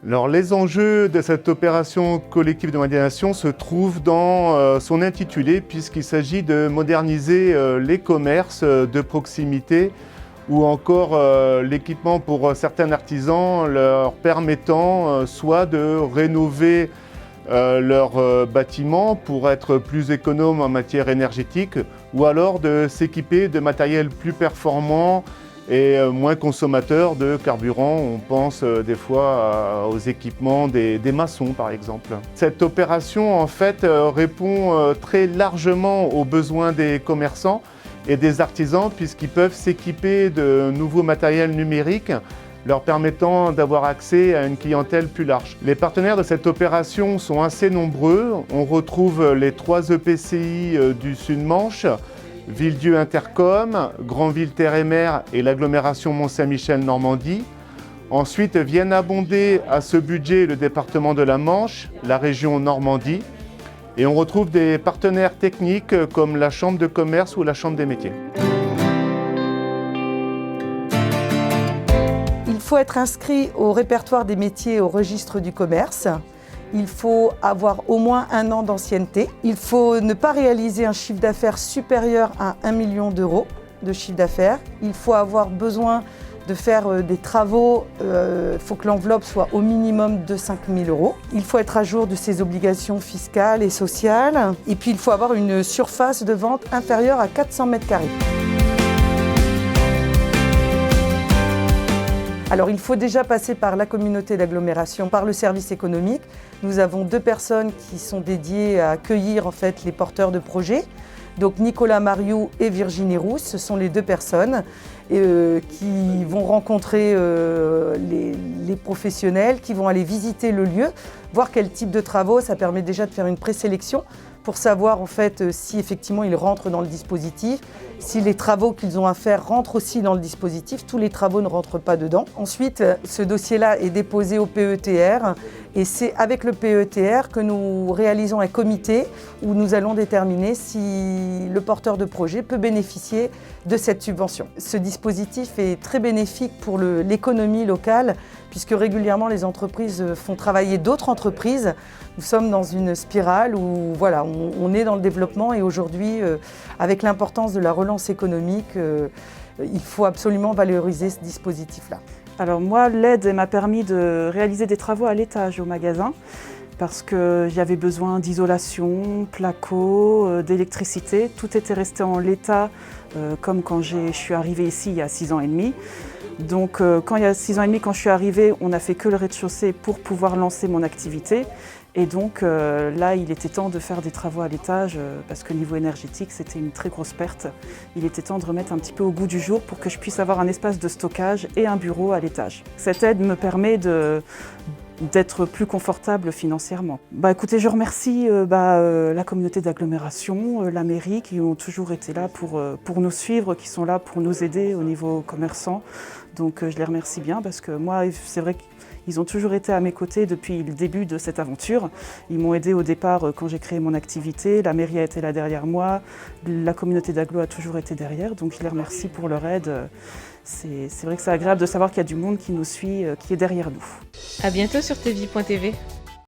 Alors, les enjeux de cette opération collective de modernisation se trouvent dans son intitulé, puisqu'il s'agit de moderniser les commerces de proximité ou encore l'équipement pour certains artisans leur permettant soit de rénover leurs bâtiments pour être plus économes en matière énergétique ou alors de s'équiper de matériel plus performant et moins consommateur de carburant. On pense des fois aux équipements des maçons par exemple. Cette opération en fait répond très largement aux besoins des commerçants et des artisans puisqu'ils peuvent s'équiper de nouveaux matériels numériques leur permettant d'avoir accès à une clientèle plus large. Les partenaires de cette opération sont assez nombreux. On retrouve les 3 EPCI du Sud-Manche, Villedieu Intercom, Granville Terre et Mer et l'agglomération Mont-Saint-Michel Normandie. Ensuite viennent abonder à ce budget le département de la Manche, la région Normandie. Et on retrouve des partenaires techniques comme la Chambre de commerce ou la Chambre des métiers. Il faut être inscrit au répertoire des métiers et au registre du commerce. Il faut avoir au moins 1 an d'ancienneté. Il faut ne pas réaliser un chiffre d'affaires supérieur à 1 million d'euros de chiffre d'affaires. Il faut avoir besoin de faire des travaux. Il faut que l'enveloppe soit au minimum de 5 000 euros. Il faut être à jour de ses obligations fiscales et sociales. Et puis il faut avoir une surface de vente inférieure à 400 mètres carrés. Alors il faut déjà passer par la communauté d'agglomération, par le service économique. Nous avons 2 personnes qui sont dédiées à accueillir en fait les porteurs de projets. Donc Nicolas Mariou et Virginie Rousse, ce sont les 2 personnes qui vont rencontrer les professionnels, qui vont aller visiter le lieu, voir quel type de travaux. Ça permet déjà de faire une présélection pour savoir en fait si effectivement ils rentrent dans le dispositif, si les travaux qu'ils ont à faire rentrent aussi dans le dispositif. Tous les travaux ne rentrent pas dedans. Ensuite, ce dossier-là est déposé au PETR et c'est avec le PETR que nous réalisons un comité où nous allons déterminer si le porteur de projet peut bénéficier de cette subvention. Ce dispositif est très bénéfique pour l'économie locale puisque régulièrement les entreprises font travailler d'autres entreprises. Nous sommes dans une spirale où voilà, on est dans le développement et aujourd'hui, avec l'importance de la relance économique, il faut absolument valoriser ce dispositif-là. Alors moi, l'aide m'a permis de réaliser des travaux à l'étage au magasin parce que j'avais besoin d'isolation, placo, d'électricité. Tout était resté en l'état comme quand je suis arrivée ici il y a 6 ans et demi. Donc quand il y a 6 ans et demi, quand je suis arrivée, on n'a fait que le rez-de-chaussée pour pouvoir lancer mon activité. Et donc là, il était temps de faire des travaux à l'étage parce que niveau énergétique, c'était une très grosse perte. Il était temps de remettre un petit peu au goût du jour pour que je puisse avoir un espace de stockage et un bureau à l'étage. Cette aide me permet d'être plus confortable financièrement. Écoutez, je remercie la communauté d'agglomération, la mairie qui ont toujours été là pour nous suivre, qui sont là pour nous aider au niveau commerçant. Donc je les remercie bien parce que moi, c'est vrai qu'ils ont toujours été à mes côtés depuis le début de cette aventure. Ils m'ont aidé au départ quand j'ai créé mon activité, la mairie a été là derrière moi, la communauté d'agglo a toujours été derrière, donc je les remercie pour leur aide. C'est vrai que c'est agréable de savoir qu'il y a du monde qui nous suit, qui est derrière nous. À bientôt sur tvie.tv.